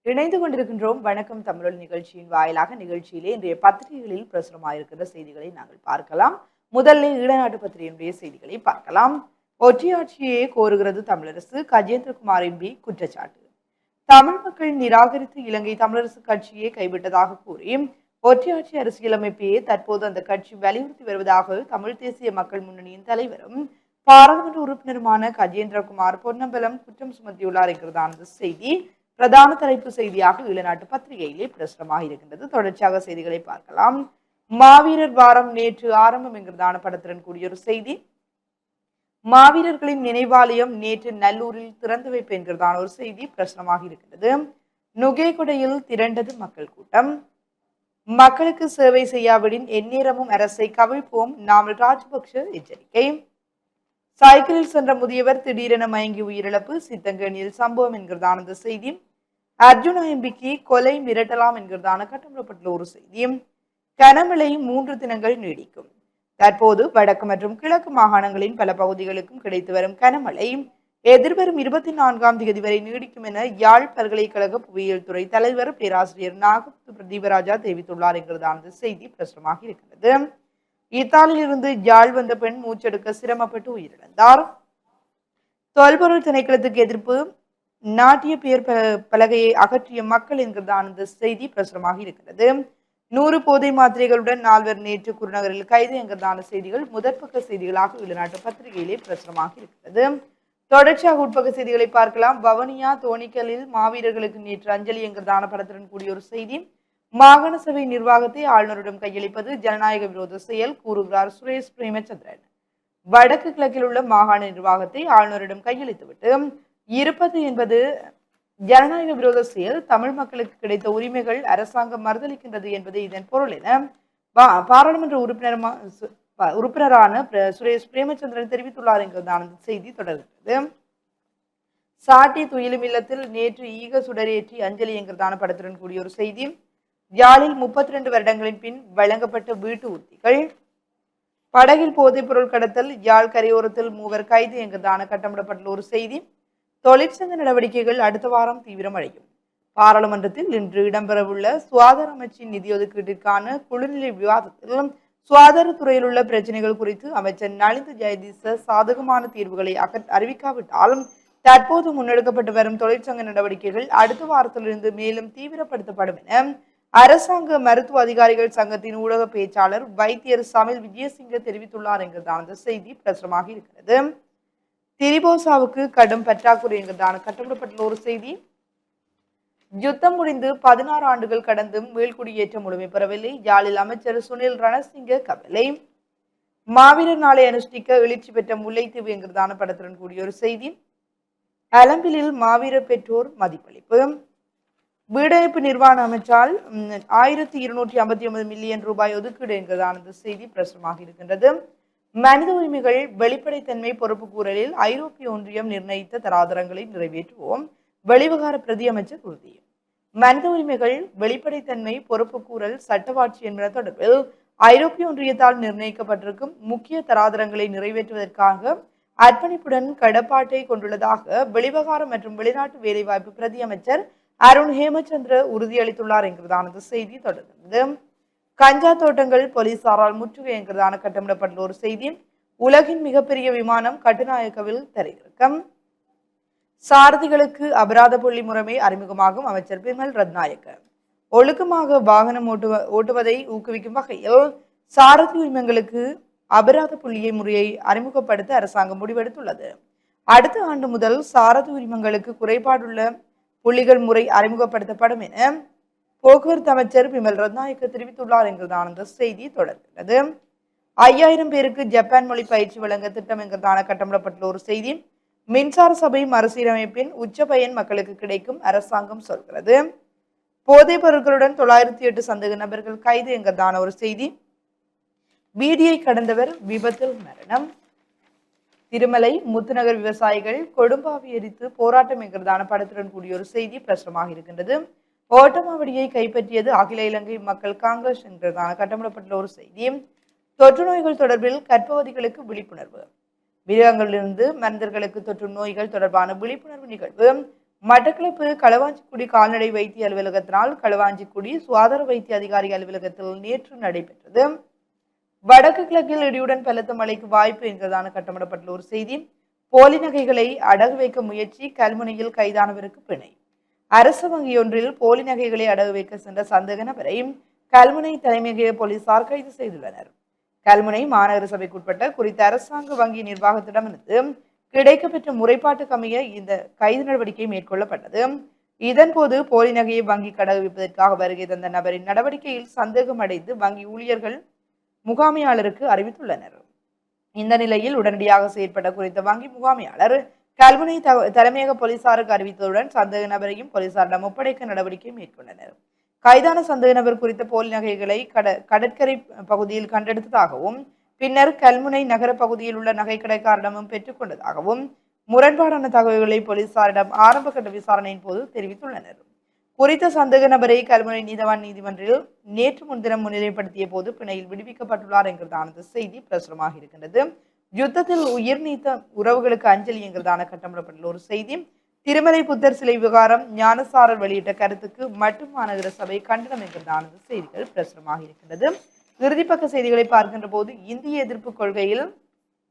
இணைந்து கொண்டிருக்கின்றோம் வணக்கம் தமிழ் நிகழ்ச்சியின் வாயிலாக நிகழ்ச்சியிலே இன்றைய பத்திரிகைகளில் பிரசுரமாயிருக்கிற செய்திகளை நாங்கள் பார்க்கலாம். முதலில் ஈழநாட்டு பத்திரிகையினுடைய செய்திகளை பார்க்கலாம். ஒற்றையாட்சியே கோருகிறது தமிழரசு, கஜேந்திரகுமார் எம்பி குற்றச்சாட்டு. தமிழ் மக்கள் நிராகரித்து இலங்கை தமிழரசு கட்சியை கைவிட்டதாக கூறி ஒற்றையாட்சி அரசியலமைப்பையே தற்போது அந்த கட்சி வலியுறுத்தி வருவதாக தமிழ் தேசிய மக்கள் முன்னணியின் தலைவரும் பாராளுமன்ற உறுப்பினருமான கஜேந்திரகுமார் பொன்னம்பலம் குற்றம் சுமத்தியுள்ளார் என்கிறதான செய்தி பிரதான தலைப்பு செய்தியாக ஈழநாட்டு பத்திரிகையிலே பிரசுரமாக இருக்கின்றது. தொடர்ச்சியாக செய்திகளை பார்க்கலாம். மாவீரர் வாரம் நேற்று ஆரம்பம் என்கிறதான படத்துடன் கூடிய ஒரு செய்தி. மாவீரர்களின் நினைவாலயம் நேற்று நல்லூரில் திறந்து வைப்பு என்கிறதான ஒரு செய்தி பிரசுரமாக இருக்கின்றது. நுகேகொடையில் திரண்டது மக்கள் கூட்டம். மக்களுக்கு சேவை செய்யாவிடின் எந்நேரமும் அரசை கவிழ்ப்போம், நாமல் ராஜபக்ஷ எச்சரிக்கை. சைக்கிளில் சென்ற முதியவர் திடீரென மயங்கி உயிரிழப்பு, சித்தங்கனியில் சம்பவம் என்கிறதான இந்த செய்தி. அர்ஜுனா எம்பிக்கு கொலை மிரட்டலாம் என்கிறதான கட்டமிடப்பட்டுள்ள ஒரு செய்தி. கனமழை 3 தினங்கள் நீடிக்கும். தற்போது வடக்கு மற்றும் கிழக்கு மாகாணங்களின் பல பகுதிகளுக்கும் கிடைத்து வரும் கனமழை எதிர்வரும் 24ஆம் தேதி வரை நீடிக்கும் என யாழ் பல்கலைக்கழக புவியியல் துறை தலைவர் பேராசிரியர் நாகமுத்து தீபராஜா தெரிவித்துள்ளார் என்கிறதான செய்தி பிரசுரமாக இருக்கிறது. இத்தாலியிலிருந்து யாழ் வந்த பெண் மூச்செடுக்க சிரமப்பட்டு உயிரிழந்தார். தொல்பொருள் திணைக்களத்துக்கு எதிர்ப்பு, நாட்டிய பெயர் பலகையை அகற்றிய மக்கள் என்கிறதான இந்த செய்தி பிரசுரமாக இருக்கிறது. 100 போதை மாத்திரைகளுடன் 4 நேற்று குருநகரில் கைது என்கிறதான செய்திகள் முதற்பக்க செய்திகளாக ஈழநாட்டு பத்திரிகையிலே பிரசுரமாக இருக்கிறது. தொடர்ச்சியாக உட்பக்க செய்திகளை பார்க்கலாம். வவனியா தோணிக்கலில் மாவீரர்களுக்கு நேற்று அஞ்சலி என்கிறதான படத்துடன் கூடிய ஒரு செய்தி. மாகாண சபை நிர்வாகத்தை ஆளுநரிடம் கையளிப்பது ஜனநாயக விரோத செயல் கூறுகிறார் சுரேஷ் பிரேமச்சந்திரன். வடக்கு கிழக்கில் உள்ள மாகாண நிர்வாகத்தை ஆளுநரிடம் கையளித்துவிட்டு இருப்பது என்பது ஜனநாயக விரோத செயல். தமிழ் மக்களுக்கு கிடைத்த உரிமைகள் அரசாங்கம் மறுதளிக்கின்றது என்பது இதன் பொருள் என பாராளுமன்ற உறுப்பினரான சுரேஷ் பிரேமச்சந்திரன் தெரிவித்துள்ளார் என்கிறதான செய்தி தொடர்கிறது. சாட்டி துயிலும் இல்லத்தில் நேற்று ஈக சுடரேற்றி அஞ்சலி என்கிறதான படத்துடன் கூடிய ஒரு செய்தி. யாழில் 32 வருடங்களின் பின் வழங்கப்பட்ட வீட்டு உறுதிகள். படகில் போதைப் பொருள் கடத்தல், யாழ் கரையோரத்தில் 3 கைது என்கிறதான கட்டமிடப்பட்டுள்ள ஒரு செய்தி. தொழிற்சங்க நடவடிக்கைகள் அடுத்த வாரம் தீவிரமடையும். பாராளுமன்றத்தில் இன்று இடம்பெறவுள்ள சுகாதார அமைச்சின் நிதி ஒதுக்கீட்டிற்கான குழுநிலை விவாதத்தில் சுகாதாரத்துறையில் உள்ள பிரச்சனைகள் குறித்து அமைச்சர் நலிந்த ஜெயதீச சாதகமான தீர்வுகளை அறிவிக்காவிட்டாலும் தற்போது முன்னெடுக்கப்பட்டு வரும் தொழிற்சங்க நடவடிக்கைகள் அடுத்த வாரத்திலிருந்து மேலும் தீவிரப்படுத்தப்படும் என அரசாங்க மருத்துவ அதிகாரிகள் சங்கத்தின் ஊடக பேச்சாளர் வைத்தியர் சமில் விஜயசிங்க தெரிவித்துள்ளார் என்கிறதான செய்தி பிரசுரமாக இருக்கிறது. திரிபோசாவுக்கு கடும் பற்றாக்குறை என்கிறதான கட்டமிடப்பட்டுள்ள ஒரு செய்தி. யுத்தம் முடிந்து 16 ஆண்டுகள் கடந்தும் மீள்குடியேற்றம் முழுமை பெறவில்லை, யாழில் அமைச்சர் சுனில் ரணசிங்க கவலை. மாவீரர் நாளை அனுஷ்டிக்க எழுச்சி பெற்ற முல்லைத்தீவு என்கிறதான படத்துடன் கூடிய ஒரு செய்தி. அலம்பிலில் மாவீரர் பெற்றோர் மதிப்பளிப்பு. வீடமைப்பு நிர்வாண அமைச்சால் 1259 மில்லியன் ரூபாய் ஒதுக்கீடு என்கிறதான செய்தி பிரசுரமாக இருக்கின்றது. மனித உரிமைகள் வெளிப்படைத்தன்மை பொறுப்பு கூறலில் ஐரோப்பிய ஒன்றியம் நிர்ணயித்த தராதரங்களை நிறைவேற்றுவோம், வெளிவகார பிரதி அமைச்சர் உறுதி. மனித உரிமைகள் வெளிப்படைத்தன்மை பொறுப்பு கூறல் சட்டவாட்சி என்பன தொடர்பில் ஐரோப்பிய ஒன்றியத்தால் நிர்ணயிக்கப்பட்டிருக்கும் முக்கிய தராதரங்களை நிறைவேற்றுவதற்காக அர்ப்பணிப்புடன் கடப்பாட்டை கொண்டுள்ளதாக வெளிவகாரம் மற்றும் வெளிநாட்டு வேலைவாய்ப்பு பிரதி அமைச்சர் அருண் ஹேமச்சந்திர உறுதியளித்துள்ளார் என்கிறதான செய்தி தொடர்கிறது. கஞ்சா தோட்டங்கள் போலீசாரால் முற்றுகை என்கிறதான கட்டமிடப்பட்டுள்ள ஒரு செய்தி. உலகின் மிகப்பெரிய விமானம் கட்டுநாயக்கவில் தரையிறக்கம். சாரதிகளுக்கு அபராத புள்ளி முறைமை அறிமுகமாகும் அமைச்சர் பிமல் ரத்நாயக்க. ஒழுக்கமாக வாகனம் ஓட்டுவதை ஊக்குவிக்கும் வகையில் சாரதி உரிமங்களுக்கு அபராத புள்ளியை முறையை அறிமுகப்படுத்த அரசாங்கம் முடிவெடுத்துள்ளது. அடுத்த ஆண்டு முதல் சாரதி உரிமங்களுக்கு குறைபாடுள்ள புள்ளிகள் முறை அறிமுகப்படுத்தப்படும் என போக்குவரத்து அமைச்சர் பிமல் ரத்நாயக்க தெரிவித்துள்ளார் என்கிறதான இந்த செய்தி தொடர்கிறது. 5000 பேருக்கு ஜப்பான் மொழி பயிற்சி வழங்க திட்டம் என்கிறதான கட்டமிடப்பட்டுள்ள ஒரு செய்தி. மின்சார சபை மறுசீரமைப்பின் உச்ச பயன் மக்களுக்கு கிடைக்கும் அரசாங்கம் சொல்கிறது. போதைப் பொருட்களுடன் 908 சந்தேக நபர்கள் கைது என்கிறதான ஒரு செய்தி. வீதியை கடந்தவர் விபத்தில் மரணம். திருமலை முத்துநகர் விவசாயிகள் கொடும்பாவி எரித்து போராட்டம் என்கிறதான படத்துடன் கூடிய ஒரு செய்தி பிரசுரமாக இருக்கின்றது. ஓட்டமாவடியை கைப்பற்றியது அகில இலங்கை மக்கள் காங்கிரஸ் என்கிறதான கட்டமிடப்பட்டுள்ள ஒரு செய்தி. தொற்று நோய்கள் தொடர்பில் கர்ப்பவதிகளுக்கு விழிப்புணர்வு. மிருகங்களிலிருந்து மனிதர்களுக்கு தொற்றும் நோய்கள் தொடர்பான விழிப்புணர்வு நிகழ்வு மட்டக்களப்பு களுவாஞ்சிக்குடி கால்நடை வைத்திய அலுவலகத்தினால் களுவாஞ்சிக்குடி சுகாதார வைத்திய அதிகாரி அலுவலகத்தில் நேற்று நடைபெற்றது. வடக்கு கிழக்கில் இடியுடன் பலத்த மழைக்கு வாய்ப்பு என்கிறதான கட்டமிடப்பட்டுள்ள ஒரு செய்தி. போலி நகைகளை அடகு வைக்க முயற்சி, கல்முனையில் கைதானவருக்கு பிணை. அரசு வங்கியொன்றில் போலி நகைகளை அடகு வைக்க சென்ற சந்தேக நபரை கல்முனை தலைமையக போலீசார் கைது செய்துள்ளனர். கல்முனை மாநகர சபைக்குட்பட்ட குறித்த அரசாங்க வங்கி நிர்வாகத்திடமிருந்து கிடைக்கப்பெற்ற முறைப்பாட்டுக்கமைய இந்த கைது நடவடிக்கை மேற்கொள்ளப்பட்டது. இதன்போது போலி நகையை வங்கி அடகு வைப்பதற்காக வருகை தந்த நபரின் நடவடிக்கையில் சந்தேகம் அடைந்து வங்கி ஊழியர்கள் முகாமையாளருக்கு அறிவித்துள்ளனர். இந்த நிலையில் உடனடியாக செயற்பட்ட குறித்த வங்கி முகாமையாளர் கல்முனை தலைமையக போலீசாருக்கு அறிவித்ததுடன் சந்தேக நபரையும் போலீசாரிடம் ஒப்படைக்க நடவடிக்கை மேற்கொண்டனர். கைதான சந்தேக நபர் குறித்த போலி நகைகளை கடற்கரை பகுதியில் கண்டெடுத்ததாகவும் பின்னர் கல்முனை நகர பகுதியில் உள்ள நகை கடைக்காரரிடமும் பெற்றுக் கொண்டதாகவும் முரண்பாடான தகவல்களை போலீசாரிடம் ஆரம்ப கட்ட விசாரணையின் போது தெரிவித்துள்ளனர். குறித்த சந்தேக நபரை கல்முனை நீதவான் நீதிமன்றில் நேற்று முன்தினம் முன்னிலைப்படுத்திய போது பிணையில் விடுவிக்கப்பட்டுள்ளார் என்கிறதான செய்தி பிரசுரமாக இருக்கின்றது. யுத்தத்தில் உயிர் நீத்த உறவுகளுக்கு அஞ்சலி என்கிறதான கட்டமிடப்பட்டுள்ள ஒரு செய்தி. திருமலை புத்தர் சிலை விவகாரம் ஞானசாரர் வெளியிட்ட கருத்துக்கு மட்டும் மாநகர சபை கண்டனம் என்கிறதான செய்திகள் பிரசுரமாக இருக்கின்றது. இறுதிப்பக்க செய்திகளை பார்க்கின்ற போது இந்திய எதிர்ப்பு கொள்கையில்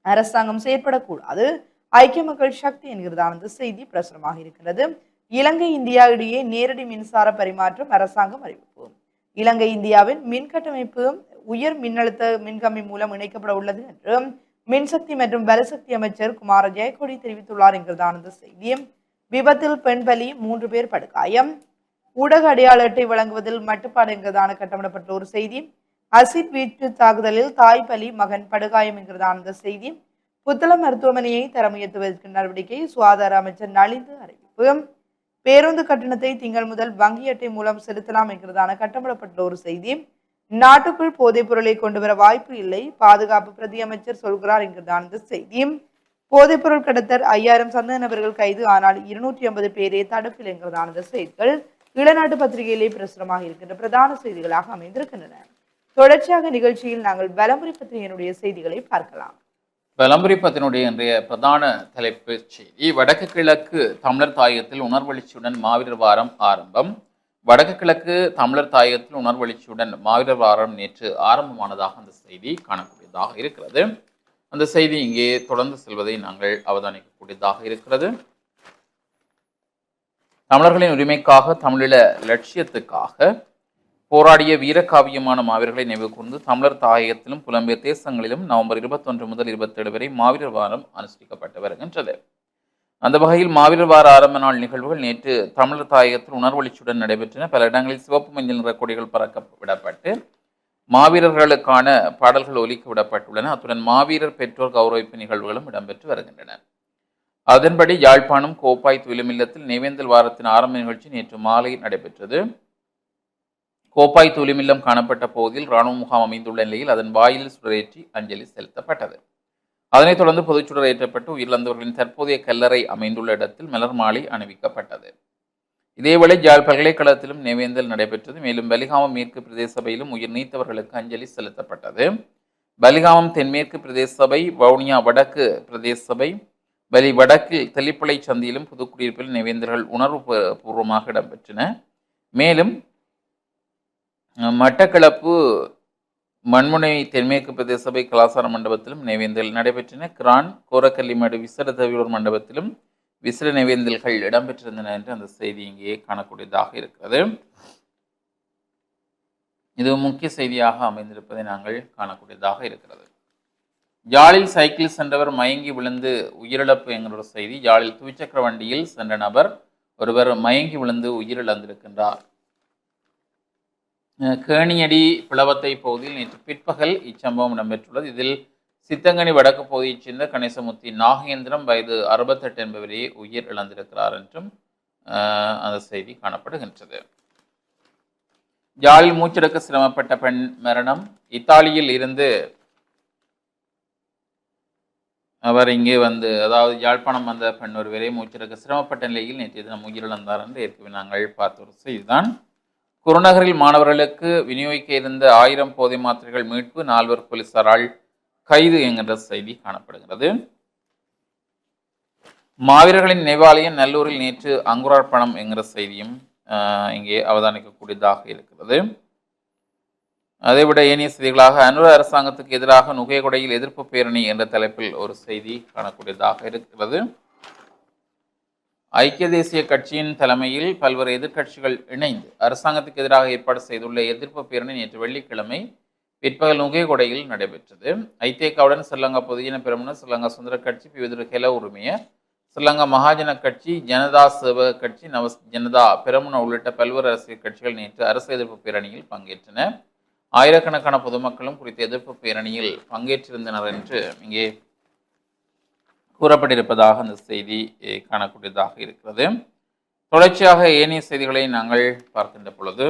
அரசாங்கம் செயற்படக்கூடாது, ஐக்கிய மக்கள் சக்தி என்கிறதான செய்தி பிரசுரமாக இருக்கிறது. இலங்கை இந்தியா இடையே நேரடி மின்சார பரிமாற்றம் அரசாங்கம் அறிவிப்பு. இலங்கை இந்தியாவின் மின் கட்டமைப்பு உயர் மின்னழுத்த மின்கம்பி மூலம் இணைக்கப்பட உள்ளது என்று மின்சக்தி மற்றும் பலசக்தி அமைச்சர் குமார ஜெயக்கொடி தெரிவித்துள்ளார் என்கிறதான செய்தி. விபத்தில் பெண் பலி, 3 பேர் படுகாயம். ஊடக அடையாள அட்டை வழங்குவதில் மட்டுப்பாடு என்கிறதான கட்டமிடப்பட்ட ஒரு செய்தி. அசிட் வீட்டு தாக்குதலில் தாய் பலி, மகன் படுகாயம் என்கிறதான செய்தி. புத்தளம் மருத்துவமனையை தரம் உயர்த்துவதற்கு நடவடிக்கை, சுகாதார அமைச்சர் நலிந்து அறிவிப்பு. பேருந்து கட்டணத்தை திங்கள் முதல் வங்கி அட்டை மூலம் செலுத்தலாம் என்கிறதான கட்டமிடப்பட்ட ஒரு செய்தி. நாட்டுக்குள் போதைப் பொருளை கொண்டு வர வாய்ப்பு இல்லை, பாதுகாப்பு பிரதி அமைச்சர் சொல்கிறார் என்கிறதான செய்தி. போதைப் பொருள் கடத்தல் 5000 சந்தேக நபர்கள் கைது, ஆனால் 250 பேரே தடுப்பில் என்கிறதான செய்திகள் இளநாட்டு பத்திரிகையிலே பிரசுரமாக இருக்கின்ற பிரதான செய்திகளாக அமைந்திருக்கின்றன. தொடர்ச்சியாக நிகழ்ச்சியில் நாங்கள் வலம்புரி பத்திரிகையினுடைய செய்திகளை பார்க்கலாம். வலம்புரி பத்தினுடைய இன்றைய பிரதான தலைப்பு செய்தி, வடக்கு கிழக்கு தமிழர் தாயகத்தில் உணர்வெழுச்சியுடன் மாவீரர் வாரம் ஆரம்பம். வடக்கு கிழக்கு தமிழர் தாயகத்தில் உணர்வெழுச்சியுடன் மாவீரர் வாரம் நேற்று ஆரம்பமானதாக அந்த செய்தி காணக்கூடியதாக இருக்கிறது. அந்த செய்தி இங்கே தொடர்ந்து செல்வதை நாங்கள் அவதானிக்கக்கூடியதாக இருக்கிறது. தமிழர்களின் உரிமைக்காக, தமிழீழ லட்சியத்துக்காக போராடிய வீரகாவியமான மாவீரர்களை நினைவு கூர்ந்து தமிழர் தாயகத்திலும் புலம்பெயர் தேசங்களிலும் நவம்பர் 21 முதல் 27 வரை மாவீரர் வாரம் அனுஷ்டிக்கப்பட்டு வருகின்றது. அந்த வகையில் மாவீரர் வார ஆரம்ப நாள் நிகழ்வுகள் நேற்று தமிழர் தாயகத்தில் உணர்வெழுச்சியுடன் நடைபெற்றன. பல இடங்களில் சிவப்பு மஞ்சள் நிற கொடிகள் பறக்க விடப்பட்டு மாவீரர்களுக்கான பாடல்கள் ஒலிக்க விடப்பட்டுள்ளன. அத்துடன் மாவீரர் பெற்றோர் கௌரவிப்பு நிகழ்வுகளும் இடம்பெற்று வருகின்றன. அதன்படி யாழ்ப்பாணம் கோப்பாய் துயிலுமில்லத்தில் நிவேந்தல் வாரத்தின் ஆரம்ப நிகழ்ச்சி நேற்று மாலை நடைபெற்றது. கோப்பாய் தூலிமில்லம் காணப்பட்ட பகுதியில் இராணுவ முகாம் அமைந்துள்ள நிலையில் அதன் வாயிலில் சுடரேற்றி அஞ்சலி செலுத்தப்பட்டது. அதனைத் தொடர்ந்து பொதுச்சுடர் ஏற்றப்பட்டு உயிரிழந்தவர்களின் தற்போதைய கல்லறை அமைந்துள்ள இடத்தில் மலர் மாலை அணிவிக்கப்பட்டது. இதேவேளை யாழ் பல்கலைக்கழகத்திலும் நினைவேந்தல் நடைபெற்றது. மேலும் பலிகாமம் மேற்கு பிரதேச சபையிலும் உயிர் நீத்தவர்களுக்கு அஞ்சலி செலுத்தப்பட்டது. பலிகாமம் தென்மேற்கு பிரதேச சபை, வவுனியா வடக்கு பிரதேச சபை, பலி வடக்கில் தெல்லிப்பளை சந்தியிலும் புதுக்குடியிருப்பில் நினைவேந்தல்கள் உணர்வு பூர்வமாக இடம்பெற்றன. மேலும் மட்டக்களப்பு மண்முனை தென்மேற்கு பிரதேச சபை கலாசார மண்டபத்திலும் நினைவேந்தல் நடைபெற்றன. கிரான் கோரக்கல்லிமடு விசேட தவியோர் மண்டபத்திலும் விசேட நினைவேந்தல்கள் இடம்பெற்றிருந்தன என்று அந்த செய்தி இங்கே காணக்கூடியதாக இருக்கிறது. இது முக்கிய செய்தியாக அமைந்திருப்பதை நாங்கள் காணக்கூடியதாக இருக்கிறது. யாழில் சைக்கிள் சென்றவர் மயங்கி விழுந்து உயிரிழப்பு என்கிற ஒரு செய்தி. யாழில் துவிச்சக்கர வண்டியில் சென்ற நபர் ஒருவர் மயங்கி விழுந்து உயிரிழந்திருக்கின்றார். கேணியடி பிளவத்தை பகுதியில் நேற்று பிற்பகல் இச்சம்பவம் இடம்பெற்றுள்ளது. இதில் சித்தங்கனி வடக்கு பகுதியைச் சேர்ந்த கணேசமூர்த்தி நாகேந்திரம் வயது 68 என்பவரே உயிர் இழந்திருக்கிறார் என்றும் அந்த செய்தி காணப்படுகின்றது. யாழில் மூச்செடுக்க சிரமப்பட்ட பெண் மரணம். இத்தாலியில் இருந்து அவர் இங்கே அதாவது யாழ்ப்பாணம் வந்த பெண் ஒருவரே மூச்செடுக்க சிரமப்பட்ட நிலையில் நேற்றைய தினம் உயிரிழந்தார் என்று ஏற்கனவே நாங்கள் பார்த்த ஒரு செய்திதான். குருநகரில் மாணவர்களுக்கு விநியோகிக்க இருந்த 1000 போதை மாத்திரைகள் மீட்பு, 4 போலீசாரால் கைது என்கின்ற செய்தி காணப்படுகிறது. மாவீரர்களின் நினைவாலயம் நல்லூரில் நேற்று அங்குரார்ப்பணம் என்கிற செய்தியும் இங்கே அவதானிக்கக்கூடியதாக இருக்கிறது. அதைவிட ஏனைய செய்திகளாக அனுர அரசாங்கத்துக்கு எதிராக நுகையகொடையில் எதிர்ப்பு பேரணி என்ற தலைப்பில் ஒரு செய்தி காணக்கூடியதாக இருக்கிறது. ஐக்கிய தேசிய கட்சியின் தலைமையில் பல்வேறு எதிர்க்கட்சிகள் இணைந்து அரசாங்கத்துக்கு எதிராக ஏற்பாடு செய்துள்ள எதிர்ப்பு பேரணி நேற்று வெள்ளிக்கிழமை பிற்பகல் நுகையகொடையில் நடைபெற்றது. ஐதேகாவுடன் ஸ்ரீலங்கா பொதுஜன பெரமுன, ஸ்ரீலங்கா சுதந்திர கட்சி, பிவிதுர ஹெல உரிமைய, ஸ்ரீலங்கா மகாஜன கட்சி, ஜனதா சேவக கட்சி, நவ ஜனதா பெரமுன உள்ளிட்ட பல்வேறு அரசியல் கட்சிகள் நேற்று அரசு எதிர்ப்பு பேரணியில் பங்கேற்றன. ஆயிரக்கணக்கான பொதுமக்களும் குறித்த எதிர்ப்பு பேரணியில் பங்கேற்றிருந்தனர் என்று இங்கே கூறப்பட்டிருப்பதாக அந்த செய்தி காணக்கூடியதாக இருக்கிறது. தொடர்ச்சியாக ஏனைய செய்திகளை நாங்கள் பார்க்கின்ற பொழுது,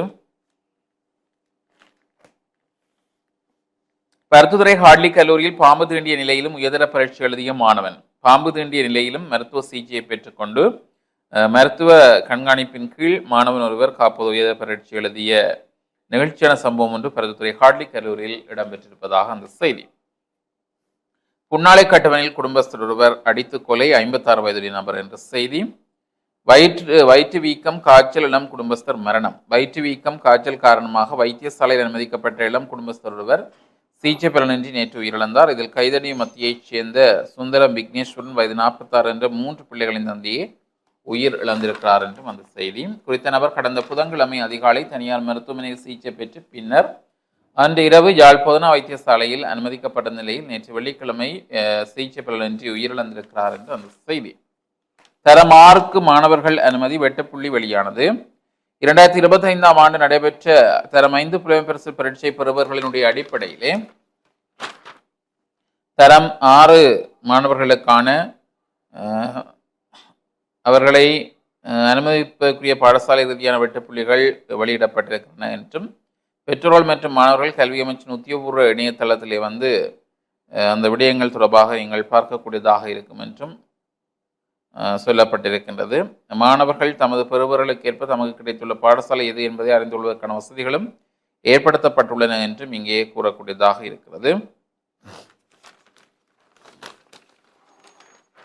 பருத்துத்துறை ஹார்ட்லி கல்லூரியில் பாம்பு தீண்டிய நிலையிலும் உயர்தர பரீட்சை எழுதிய மாணவன் பாம்பு தீண்டிய நிலையிலும் மருத்துவ சிகிச்சையை பெற்றுக்கொண்டு மருத்துவ கண்காணிப்பின் கீழ் மாணவன் ஒருவர் காப்பது உயர்தர பரீட்சை எழுதிய நிகழ்ச்சியான சம்பவம் ஒன்று பருத்துத்துறை ஹார்ட்லி கல்லூரியில் இடம்பெற்றிருப்பதாக அந்த செய்தி. புன்னாலை கட்டவனில் குடும்பஸ்தர் ஒருவர் அடித்து கொலை, 56 வயதுடைய நபர் என்ற செய்தி. வயிற்று வீக்கம், காய்ச்சல், இளம் குடும்பஸ்தர் மரணம். வயிற்று வீக்கம், காய்ச்சல் காரணமாக வைத்தியசாலையில் அனுமதிக்கப்பட்ட இளம் குடும்பஸ்தர் ஒருவர் சிகிச்சை பலனின்றி நேற்று உயிரிழந்தார். இதில் கைதடி மத்தியைச் சேர்ந்த சுந்தரம் விக்னேஸ்வரன் வயது 46 என்ற 3 பிள்ளைகளின் தந்தையே உயிர் இழந்திருக்கிறார் என்றும் அந்த செய்தி. குறித்த நபர் கடந்த புதன்கிழமை அதிகாலை தனியார் மருத்துவமனையில் சிகிச்சை பெற்று பின்னர் அன்று இரவு யாழ்ப்பாண வைத்தியசாலையில் அனுமதிக்கப்பட்ட நிலையில் நேற்று வெள்ளிக்கிழமை சிகிச்சை பலனின்றி உயிரிழந்திருக்கிறார் என்று அந்த செய்தி. தரம் 6க்கு மாணவர்கள் அனுமதி வெட்டுப்புள்ளி வெளியானது. 2025ஆம் ஆண்டு நடைபெற்ற தரம் 5 புலமைப்பரிசு பரீட்சை பெறுபவர்களினுடைய அடிப்படையிலே தரம் 6 மாணவர்களுக்கான அவர்களை அனுமதிப்பதற்குரிய பாடசாலை ரீதியான வெட்டுப்புள்ளிகள் வெளியிடப்பட்டிருக்கின்றன என்றும் பெற்றோர்கள் மற்றும் மாணவர்கள் கல்வி அமைச்சின் உத்தியோகபூர்வ இணையதளத்திலே அந்த விடயங்கள் தொடர்பாக நீங்கள் பார்க்கக்கூடியதாக இருக்கும் என்றும் சொல்லப்பட்டிருக்கின்றது. மாணவர்கள் தமது பெறுபவர்களுக்கு ஏற்ப தமக்கு கிடைத்துள்ள பாடசாலை எது என்பதை அறிந்து கொள்வதற்கான வசதிகளும் ஏற்படுத்தப்பட்டுள்ளன என்றும் இங்கே கூறக்கூடியதாக இருக்கிறது.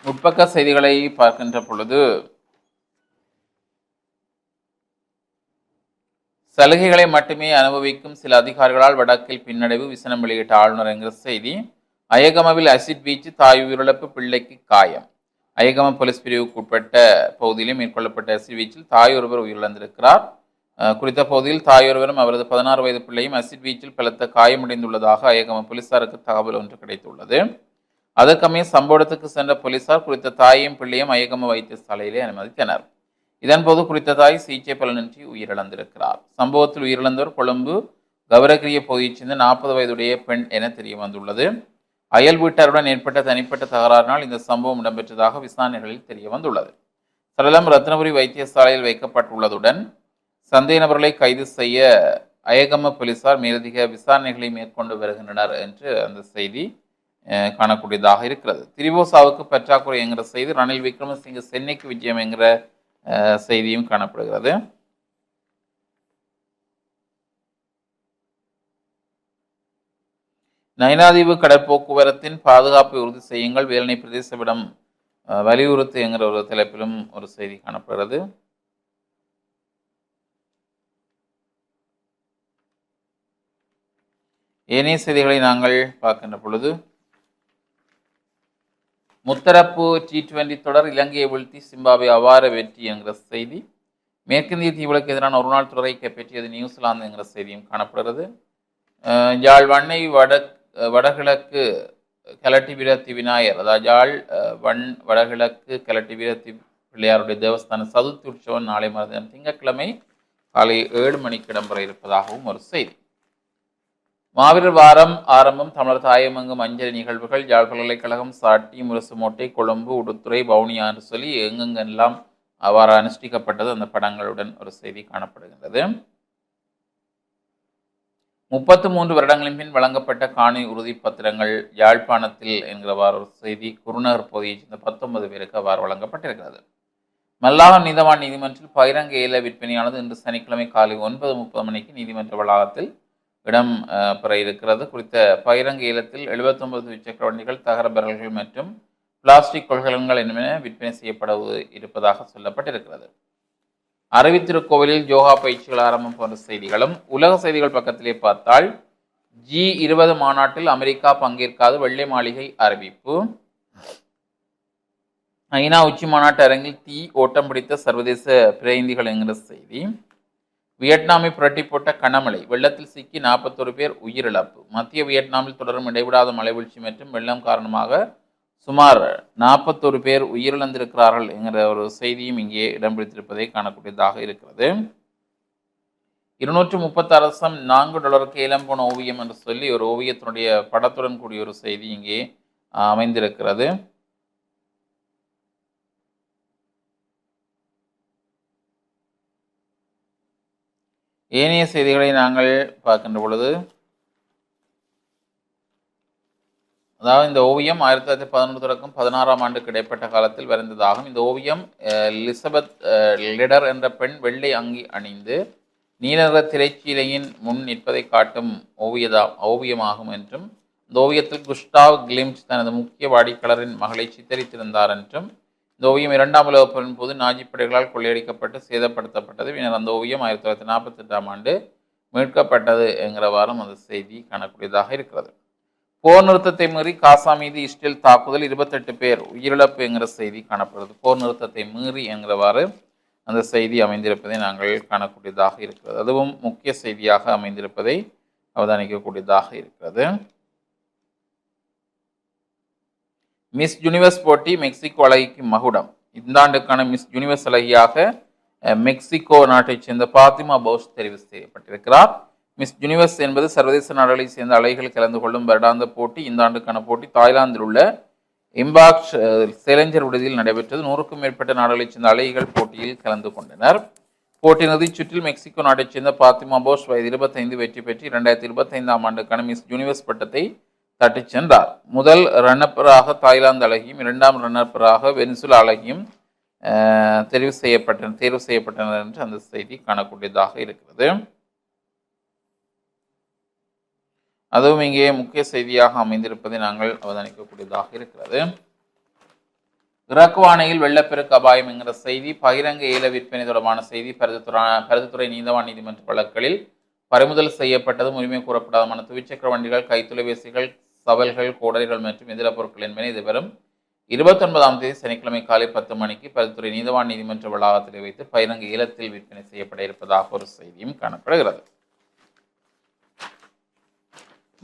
உட்பக்க செய்திகளை பார்க்கின்ற பொழுது, சலுகைகளை மட்டுமே அனுபவிக்கும் சில அதிகாரிகளால் வடக்கில் பின்னடைவு, விசனம் வெளியிட்ட ஆளுநர் என்கிற செய்தி. அயகமவில் அசிட் வீச்சு, தாய் உயிரிழப்பு, பிள்ளைக்கு காயம். அயகம போலீஸ் பிரிவுக்கு உட்பட்ட பகுதியிலே மேற்கொள்ளப்பட்ட அசிட் வீச்சில் தாய் ஒருவர் உயிரிழந்திருக்கிறார். குறித்த பகுதியில் தாய் ஒருவரும் அவரது 16 வயது பிள்ளையும் அசிட் வீச்சில் பலத்த காயமடைந்துள்ளதாக அயகம போலீசாருக்கு தகவல் ஒன்று கிடைத்துள்ளது. அதற்கமே சம்பவத்துக்கு சென்ற போலீசார் குறித்த தாயையும் பிள்ளையும் அயகம வைத்தியசாலையிலே அனுமதித்தனர். இதன்போது குறித்த தாய் சிகிச்சை பலனின்றி உயிரிழந்திருக்கிறார். சம்பவத்தில் உயிரிழந்தவர் கொழும்பு கௌரகிரிய பகுதியைச் சேர்ந்த 40 வயதுடைய பெண் என தெரிய வந்துள்ளது. அயல் வீட்டாருடன் ஏற்பட்ட தனிப்பட்ட தகராறினால் இந்த சம்பவம் இடம்பெற்றதாக விசாரணைகளில் தெரிய வந்துள்ளது. சடலம் ரத்னபுரி வைத்தியசாலையில் வைக்கப்பட்டுள்ளதுடன் சந்தேக நபர்களை கைது செய்ய அயகம போலீசார் மேலதிக விசாரணைகளை மேற்கொண்டு வருகின்றனர் என்று அந்த செய்தி காணக்கூடியதாக இருக்கிறது. திரிபோசாவுக்கு பற்றாக்குறை என்கிற செய்தி. ரணில் விக்ரமசிங்க சென்னைக்கு விஜயம் என்கிற செய்தியும் காணப்படுகிறது. நயினாதீவு கடற்போக்குவரத்தின் பாதுகாப்பை உறுதி செய்யுங்கள், வேலணை பிரதேசவிடம் வலியுறுத்து என்கிற ஒரு தலைப்பிலும் ஒரு செய்தி காணப்படுகிறது. ஏனைய செய்திகளை நாங்கள் பார்க்கின்ற பொழுது, முத்தரப்பு T20 தொடர் இலங்கையை வீழ்த்தி சிம்பாப்வே அபார வெற்றி என்கிற செய்தி. மேற்கிந்திய தீவுகளுக்கு எதிரான ஒருநாள் தொடரை கைப்பற்றியது நியூசிலாந்து என்கிற செய்தியும் காணப்படுகிறது. யாழ் வண்ணை வடகிழக்கு கலட்டி வீரத்தி விநாயகர், அதாவது யாழ் வடகிழக்கு கலட்டி வீரத்தி பிள்ளையாருடைய தேவஸ்தான சதுர்த்தி உற்சவம் நாளை மறுதினம் திங்கட்கிழமை காலை 7 மணிக்கு இடம்பெற இருப்பதாகவும் ஒரு செய்தி. மாவீரர் வாரம் ஆரம்பம். தமிழர் தாயமங்கும் அஞ்சலி நிகழ்வுகள். யாழ் பல்கலைக்கழகம், சாட்டி, முரசுமோட்டை, கொழும்பு, உடுத்துறை, வவுனியா என்று சொல்லி எங்கெங்கெல்லாம் அவ்வாறு அனுஷ்டிக்கப்பட்டது அந்த படங்களுடன் ஒரு செய்தி காணப்படுகின்றது. 33 வருடங்களின் பின் வழங்கப்பட்ட காணி உறுதி பத்திரங்கள் யாழ்ப்பாணத்தில் என்கிறவாறு ஒரு செய்தி. குருநகர் பகுதியைச் சேர்ந்த 19 பேருக்கு அவ்வாறு வழங்கப்பட்டிருக்கிறது. மல்லாகம் நீதவான் நீதிமன்றில் பகிரங்க ஏல விற்பனையானது இன்று சனிக்கிழமை காலை 9:30 மணிக்கு நீதிமன்ற வளாகத்தில் இடம் பெற இருக்கிறது. குறித்த பகிரங்க ஏலத்தில் 79 துவிச்சக்கர வண்டிகள், தகர பரல்கள் மற்றும் பிளாஸ்டிக் கொள்கலன்கள் என்பன விற்பனை செய்யப்பட இருப்பதாக சொல்லப்பட்டிருக்கிறது. அறிவித்திருக்கோவிலில் யோகா பயிற்சிகள் ஆரம்பம் போன்ற செய்திகளும் உலக செய்திகள் பக்கத்திலே பார்த்தால் G20 மாநாட்டில் அமெரிக்கா பங்கேற்காது வெள்ளை மாளிகை அறிவிப்பு. ஐநா உச்சி மாநாட்டு அரங்கில் தீ ஓட்டம் பிடித்த சர்வதேச பிரதிநிதிகள் என்கிற செய்தி. வியட்நாமை புரட்டி போட்ட கனமழை, வெள்ளத்தில் சிக்கி 41 பேர் உயிரிழப்பு. மத்திய வியட்நாமில் தொடரும் இடைவிடாத மழைவீழ்ச்சி மற்றும் வெள்ளம் காரணமாக சுமார் 41 பேர் உயிரிழந்திருக்கிறார்கள் என்கிற ஒரு செய்தியும் இங்கே இடம் பிடித்திருப்பதை காணக்கூடியதாக இருக்கிறது. $236 ஏலம் போன ஓவியம் என்று சொல்லி ஒரு ஓவியத்தினுடைய படத்துடன் கூடிய ஒரு செய்தி இங்கே அமைந்திருக்கிறது. ஏனைய செய்திகளை நாங்கள் பார்க்கின்ற பொழுது, அதாவது இந்த ஓவியம் 1911 தொடக்கம் 16ஆம் ஆண்டுக்கு இடைப்பட்ட காலத்தில் வரைந்ததாகும். இந்த ஓவியம் எலிசபெத் லிடர் என்ற பெண் வெள்ளை அங்கி அணிந்து நீலநிற திரைச்சீலையின் முன் நிற்பதை காட்டும் ஓவியமாகும் என்றும், இந்த ஓவியத்தில் குஸ்டாவ் கிளிம்ட் தனது முக்கிய வாடிக்கையாளரின் மகளை சித்தரித்திருந்தார் என்றும், இந்த ஓவியம் 2ஆம் உலகப் போரின் போது நாஜி படைகளால் கொள்ளையடிக்கப்பட்டு சேதப்படுத்தப்பட்டது. பின்னர் அந்த ஓவியம் 1948ஆம் ஆண்டு மீட்கப்பட்டது என்கிறவாறும் அந்த செய்தி காணக்கூடியதாக இருக்கிறது. போர் நிறுத்தத்தை மீறி காசா மீது இஸ்ரேல் தாக்குதல், 28 பேர் உயிரிழப்பு என்கிற செய்தி காணப்படுகிறது. போர் நிறுத்தத்தை மீறி என்கிறவாறு அந்த செய்தி அமைந்திருப்பதை நாங்கள் காணக்கூடியதாக இருக்கிறது. அதுவும் முக்கிய செய்தியாக அமைந்திருப்பதை அவதானிக்கக்கூடியதாக இருக்கிறது. மிஸ் யூனிவர்ஸ் போட்டி மெக்சிகோ அழகிக்கு மகுடம். இந்த ஆண்டுக்கான மிஸ் யூனிவர்ஸ் அழகியாக மெக்சிகோ நாட்டைச் சேர்ந்த பாத்திமா போஸ் தெரிவு செய்யப்பட்டிருக்கிறார். மிஸ் யூனிவர்ஸ் என்பது சர்வதேச நாடுகளைச் சேர்ந்த அழகிகள் கலந்து கொள்ளும் வருடாந்த போட்டி. இந்த ஆண்டுக்கான போட்டி தாய்லாந்தில் உள்ள இம்பாக்ட் சேலஞ்சர் விடுதியில் நடைபெற்றது. 100க்கும் மேற்பட்ட நாடுகளைச் சேர்ந்த அழகிகள் போட்டியில் கலந்து கொண்டனர். போட்டியின் இறுதிச் சுற்றில் மெக்சிகோ நாட்டைச் சேர்ந்த பாத்திமா போஸ் வயது 25 வெற்றி பெற்று 2025ஆம் ஆண்டுக்கான மிஸ் யூனிவர்ஸ் பட்டத்தை தட்டிச் சென்றார். முதல் ரன்னப்பராக தாய்லாந்து அழகியும் 2ஆம் ரன்னப்பராக வெனிசுலா அழகியும் தேர்வு செய்யப்பட்டனர் என்று அந்த செய்தி காணக்கூடியதாக இருக்கிறது. அதுவும் இங்கே முக்கிய செய்தியாக அமைந்திருப்பதை நாங்கள் அவதானிக்கக்கூடியதாக இருக்கிறது. இறக்குவானையில் வெள்ளப்பெருக்கு அபாயம் என்கிற செய்தி, பகிரங்க ஏல விற்பனை தொடர்பான செய்தி, பருத்தித்துறை நீதவான் நீதிமன்ற வழக்குகளில் பறிமுதல் செய்யப்பட்டதும் உரிமை கூறப்படாதமான துவிச்சக்கர வண்டிகள், கைத்தொலைபேசிகள், சவல்கள், கோடரிகள் மற்றும் இதர பொருட்கள் என்பன இதுவரும் 29ஆம் தேதி சனிக்கிழமை காலை 10 மணிக்கு பருத்தித்துறை நீதவான் நீதிமன்ற வளாகத்தில் வைத்து பகிரங்க ஏலத்தில் விற்பனை செய்யப்பட இருப்பதாக ஒரு செய்தியும் காணப்படுகிறது.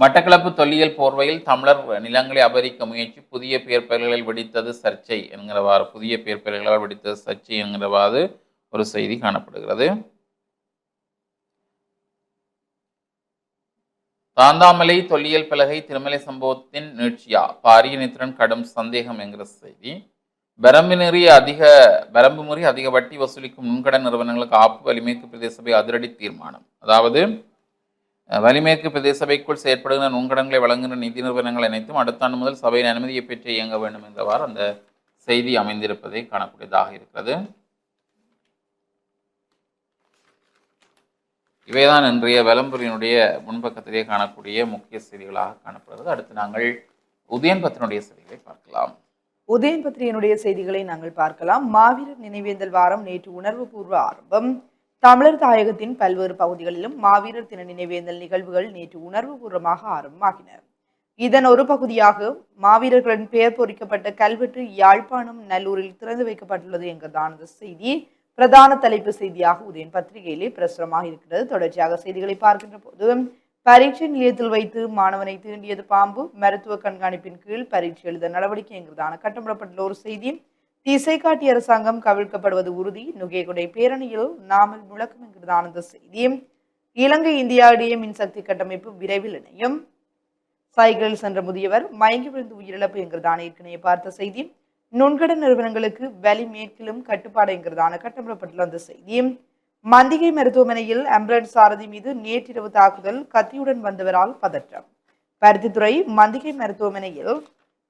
மட்டக்களப்பு தொல்லியல் போர்வையில் தமிழர் நிலங்களை அபகரிக்க முயற்சி, புதிய பெயர்ப்பெயர்களில் வெடித்தது சர்ச்சை என்கிறவாறு ஒரு செய்தி காணப்படுகிறது. தாந்தாமலை தொல்லியல் பலகை திருமலை சம்பவத்தின் நீட்சியா, பாரிய நித்திரன் கடும் சந்தேகம் என்கிற செய்தி. வரம்பு மீறி அதிக வட்டி வசூலிக்கும் நுண்கடன் நிறுவனங்களுக்கு ஆப்பு, வலிமேற்கு பிரதேச சபை அதிரடி தீர்மானம். அதாவது வலிமேற்கு பிரதேச சபைக்குள் செயற்படுகிற நுண்கடன்களை வழங்குகின்ற நிதி நிறுவனங்கள் அனைத்தும் அடுத்த ஆண்டு முதல் சபையின் அனுமதியை பெற்று இயங்க வேண்டும் என்றவாறு அந்த செய்தி அமைந்திருப்பதை காணக்கூடியதாக இருக்கிறது. இவைதான் இன்றைய விளம்பரினுடைய முன்பக்கத்திலே காணக்கூடிய முக்கிய செய்திகளாக காணப்படுகிறது. அடுத்து நாங்கள் உதயன் பத்திரினுடைய செய்திகளை பார்க்கலாம். உதயன் பத்திரிகையினுடைய செய்திகளை நாங்கள் பார்க்கலாம். மாவீரர் நினைவேந்தல் வாரம் நேற்று உணர்வுபூர்வ ஆரம்பம். தமிழர் தாயகத்தின் பல்வேறு பகுதிகளிலும் மாவீரர் தின நினைவேந்தல் நிகழ்வுகள் நேற்று உணர்வுபூர்வமாக ஆரம்பமாகின. இதன் ஒரு பகுதியாக மாவீரர்களின் பெயர் பொறிக்கப்பட்ட கல்வெட்டு யாழ்ப்பாணம் நல்லூரில் திறந்து வைக்கப்பட்டுள்ளது என்கிறதான செய்தி பிரதான தலைப்பு செய்தியாக உதயன் பத்திரிகையிலே பிரசுரமாக இருக்கிறது. தொடர்ச்சியாக செய்திகளை பார்க்கின்ற போது, பரீட்சை நிலையத்தில் வைத்து மாணவனை தீண்டியது பாம்பு, மருத்துவ கண்காணிப்பின் கீழ் பரீட்சை எழுத நடவடிக்கை என்கிறதான கட்டமிடப்பட்டுள்ள ஒரு செய்தி. திசை காட்டி அரசாங்கம் கவிழ்க்கப்படுவது உறுதி, நுகேகுடை பேரணியில் நாமல் முழக்கம் என்கிறதான இந்த செய்தி. இலங்கை இந்தியா இடையே மின்சக்தி கட்டமைப்பு விரைவில் இணையும். சைக்கிளில் சென்ற முதியவர் மயங்கி விழுந்து உயிரிழப்பு என்கிறதான ஏற்கனவே பார்த்த செய்தி. நுண்கடன் நிறுவனங்களுக்கு வலி மேற்கிலும் கட்டுப்பாடு என்கிறதான கட்டமிடப்பட்டுள்ள அந்த செய்தி. மந்திகை மருத்துவமனையில் ஆம்புலன்ஸ் சாரதி மீது நேற்றிரவு தாக்குதல், கத்தியுடன் வந்தவரால் பதற்றம். பருத்தித்துறை மந்திகை மருத்துவமனையில்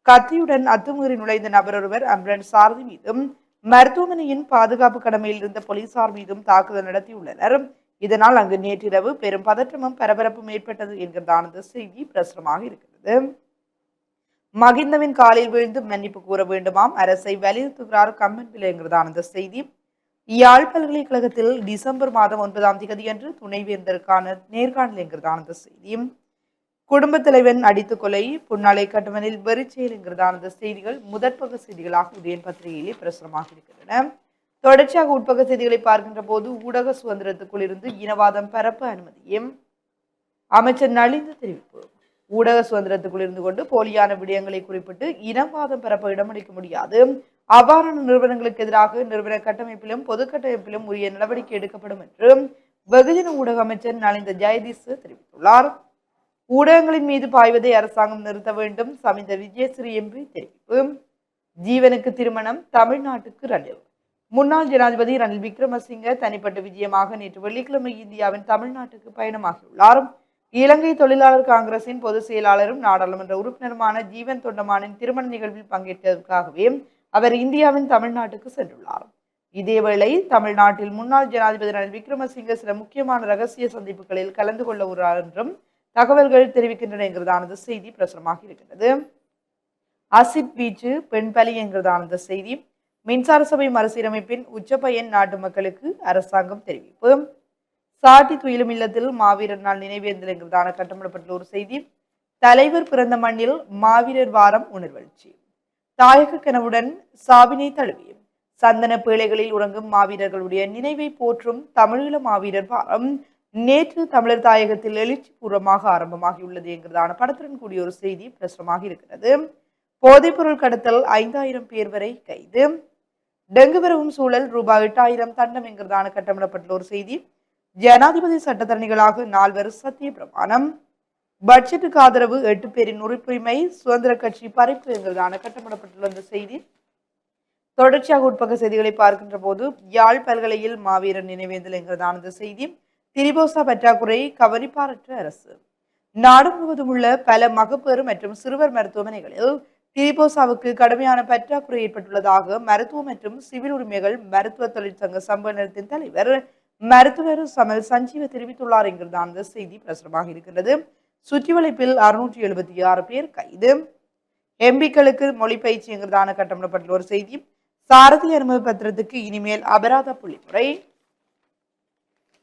கத்தியுடன் அத்துமீறி நுழைந்த நபர் ஒருவர் ஆம்புலன்ஸ் சாரதி மீதும் மருத்துவமனையின் பாதுகாப்பு கடமையில் இருந்த போலீசார் மீதும் தாக்குதல் நடத்தியுள்ளனர். இதனால் அங்கு நேற்றிரவு பெரும் பதற்றமும் பரபரப்பும் ஏற்பட்டது என்கிறதான செய்தி பிரசுரமாக இருக்கிறது. மகிந்தவின் காலில் விழுந்து மன்னிப்பு கூற வேண்டுமாம், அரசை வலியுறுத்துகிறார் கம்மன் பிள்ளை என்கிறதான இந்த செய்தி. யாழ் பல்கலைக்கழகத்தில் டிசம்பர் மாதம் 9ஆம் தேதியன்று துணைவேந்தருக்கான நேர்காணல் என்கிறதான இந்த செய்தி. குடும்ப தலைவன் அடித்துக் கொலை, புன்னாலை கட்டுமனில் வெறிச்செயல் என்கிறதான இந்த செய்திகள் முதற்பக்க செய்திகளாக உதயன் பத்திரிகையிலே பிரசுரமாக இருக்கின்றன. தொடர்ச்சியாக உட்பக்க செய்திகளை பார்க்கின்ற போது ஊடக சுதந்திரத்துக்குள் இருந்து இனவாதம் பரப்ப அனுமதியும் அமைச்சர் நலிந்து தெரிவிப்பு. ஊடக சுதந்திரத்துக்குள் இருந்து கொண்டு போலியான விடயங்களை குறிப்பிட்டு இனவாதம் பரப்ப இடமளிக்க முடியாது. அவ்வாறான நிறுவனங்களுக்கு எதிராக நிறுவன கட்டமைப்பிலும் பொது கட்டமைப்பிலும் உரிய நடவடிக்கை எடுக்கப்படும் என்று வெகுஜன ஊடக அமைச்சர் நலிந்த ஜெயதீஸ் தெரிவித்துள்ளார். ஊடகங்களின் மீது பாய்வதை அரசாங்கம் நிறுத்த வேண்டும், சமிந்த விஜயஸ்ரீ எம்பி தெரிவிப்பு. ஜீவனுக்கு திருமணம், தமிழ்நாட்டுக்கு ரணில். முன்னாள் ஜனாதிபதி ரணில் விக்ரமசிங்க தனிப்பட்ட விஜயமாக நேற்று வெள்ளிக்கிழமை இந்தியாவின் தமிழ்நாட்டுக்கு பயணமாகியுள்ளார். இலங்கை தொழிலாளர் காங்கிரசின் பொதுச் செயலாளரும் நாடாளுமன்ற உறுப்பினருமான ஜீவன் தொண்டமானின் திருமண நிகழ்வில் பங்கேற்பதற்காகவே அவர் இந்தியாவின் தமிழ்நாட்டுக்கு சென்றுள்ளார். இதேவேளை தமிழ்நாட்டில் முன்னாள் ஜனாதிபதி ரணில் விக்ரமசிங்க சில முக்கியமான ரகசிய சந்திப்புகளில் கலந்து கொள்ள உள்ளார் என்றும் தகவல்கள் தெரிவிக்கின்றன என்கிறதானது செய்தி பிரசுரமாக இருக்கின்றது. அசிட் வீச்சு பெண் பலி என்கிறதானது செய்தி. மின்சார சபை மறுசீரமைப்பின் உச்சப்பயன் நாட்டு மக்களுக்கு அரசாங்கம் தெரிவிப்பு. சாட்டி துயிலும் இல்லத்தில் மாவீரர் நாள் நினைவேந்தல் என்கிறதான கட்டமிடப்பட்டுள்ள ஒரு செய்தி. தலைவர் பிறந்த மண்ணில் மாவீரர் வாரம் உணர்வெழுச்சி. தாயக கனவுடன் சாவினை தழுவி சந்தன பேழைகளில் உறங்கும் மாவீரர்களுடைய நினைவை போற்றும் தமிழீழ மாவீரர் வாரம் நேற்று தமிழர் தாயகத்தில் எழுச்சி பூர்வமாக ஆரம்பமாகியுள்ளது என்கிறதான படத்துடன் கூடிய ஒரு செய்தி பிரசுரமாக இருக்கிறது. போதைப்பொருள் கடத்தல் 5000 பேர் வரை கைது. டெங்கு பரவும் சூழல் ரூபாய் 8000 தண்டம் என்கிறதான கட்டமிடப்பட்டுள்ள ஒரு செய்தி. ஜனாதிபதி சட்டத்தரணிகளாக 4 சத்திய பிரமாணம். பட்ஜெட்டுக்கு ஆதரவு 8 பேரின் உறுப்புரிமை. சுதந்திர கட்சி பறிப்பு என்கிறதான கட்டமிடப்பட்டுள்ள இந்த செய்தி. தொடர்ச்சியாக உட்பக்க செய்திகளை பார்க்கின்ற போது யாழ் பல்கலையில் மாவீரர் நினைவேந்தல் என்கிறதான இந்த செய்தி. திரிபோசா பற்றாக்குறை கவனிப்பாரற்ற அரசு. நாடு முழுவதும் உள்ள பல மகப்பேறு மற்றும் சிறுவர் மருத்துவமனைகளில் திரிபோசாவுக்கு கடுமையான பற்றாக்குறை ஏற்பட்டுள்ளதாக மருத்துவ மற்றும் சிவில் உரிமைகள் மருத்துவ தொழிற்சங்க சம்மேளனத்தின் தலைவர் மருத்துவர் சமல் சஞ்சீவ தெரிவித்துள்ளார் என்கிறதான இந்த செய்தி பிரசுரமாக இருக்கிறது. சுற்றி வளைப்பில் 676 பேர் கைது. எம்பிக்களுக்கு மொழி பயிற்சி என்கிறதான கட்டமிடப்பட்டுள்ள ஒரு செய்தி. சாரதி அனுமதி பத்திரத்துக்கு இனிமேல் அபராத புள்ளிமுறை.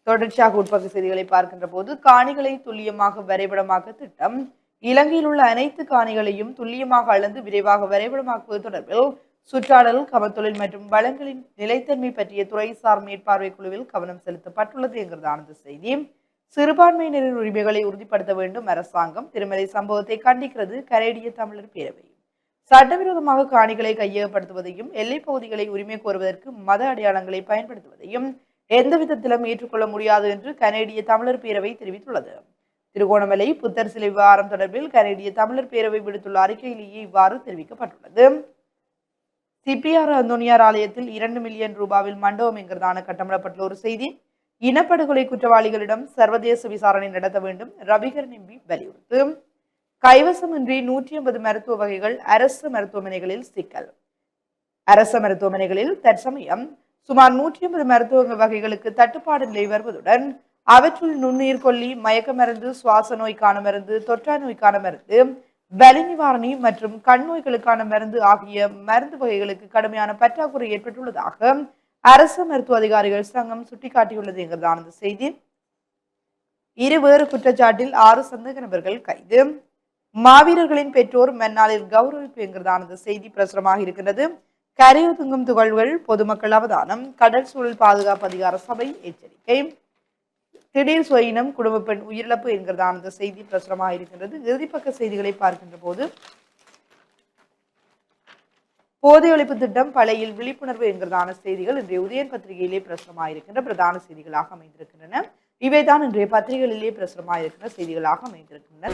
தொடர்ச்சியாக உட்பக்க செய்திகளை பார்க்கின்ற போது காணிகளை துல்லியமாக வரைபடமாக்க திட்டம். இலங்கையில் உள்ள அனைத்து காணிகளையும் துல்லியமாக அளந்து விரைவாக வரைபடமாக்குவது தொடர்பில் சுற்றாடல், கமத்தொழில் மற்றும் வளங்களின் நிலைத்தன்மை பற்றிய துறைசார் மேற்பார்வை குழுவில் கவனம் செலுத்தப்பட்டுள்ளது என்கிறதான செய்தி. சிறுபான்மையினரின் உரிமைகளை உறுதிப்படுத்த வேண்டும் அரசாங்கம். திருமலை சம்பவத்தை கண்டிக்கிறது கனேடிய தமிழர் பேரவை. சட்டவிரோதமாக காணிகளை கையகப்படுத்துவதையும் எல்லைப் பகுதிகளை உரிமை கோருவதற்கு மத அடையாளங்களை பயன்படுத்துவதையும் எந்த விதத்திலும் ஏற்றுக்கொள்ள முடியாது என்று கனேடிய தமிழர் பேரவை தெரிவித்துள்ளது. திருகோணமலை புத்தர் சிலை விவகாரம் தொடர்பில் கனேடிய தமிழர் பேரவை விடுத்துள்ள அறிக்கையிலேயே இவ்வாறு தெரிவிக்கப்பட்டுள்ளது. சிபிஆர் அந்தோனியார் ஆலயத்தில் 2 மில்லியன் ரூபாவில் மண்டபம் என்கிறதான கட்டமிடப்பட்டுள்ள ஒரு செய்தி. இனப்படுகொலை குற்றவாளிகளிடம் சர்வதேச விசாரணை நடத்த வேண்டும் ரவிகரன் எம்பி வலியுறுத்து. கைவசமின்றி 150 மருத்துவ வகைகள் அரசு மருத்துவமனைகளில் சிக்கல். அரசு மருத்துவமனைகளில் தற்சமயம் சுமார் 150 மருத்துவ வகைகளுக்கு தட்டுப்பாடு நிலை வருவதுடன் அவற்றுள் நுண்ணுயிர் கொல்லி, மயக்க மருந்து, சுவாச நோய்க்கான மருந்து, தொற்றா நோய்க்கான மருந்து, வலி நிவாரணி மற்றும் கண் நோய்களுக்கான மருந்து ஆகிய மருந்து வகைகளுக்கு கடுமையான பற்றாக்குறை ஏற்பட்டுள்ளதாக அரசு மருத்துவ அதிகாரிகள் சங்கம் சுட்டிக்காட்டியுள்ளது என்கிறதான செய்தி. இருவேறு குற்றச்சாட்டில் 6 சந்தேக நபர்கள் கைது. மாவீரர்களின் பெற்றோர் மன்னாலில் கௌரவிப்பு என்கிறதான செய்தி பிரசுரமாக இருக்கின்றது. கரையொதுங்கும் துகள்கள் பொதுமக்கள் அவதானம். கடல் சூழல் பாதுகாப்பு அதிகார சபை எச்சரிக்கை. திடீர் சுயினம் குடும்ப பெண் உயிரிழப்பு என்கிறதான செய்தி பிரசுரமாக இருக்கின்றது. இறுதிப்பக்க செய்திகளை பார்க்கின்ற போது போதை ஒழிப்பு திட்டம் பழையில் விழிப்புணர்வு என்கிறதான செய்திகள் இன்றைய உதயன் பத்திரிகையிலே பிரசுரமாக இருக்கின்ற பிரதான செய்திகளாக அமைந்திருக்கின்றன. இவைதான் இன்றைய பத்திரிகைகளிலே பிரசுரமாக இருக்கின்ற செய்திகளாக அமைந்திருக்கின்றன.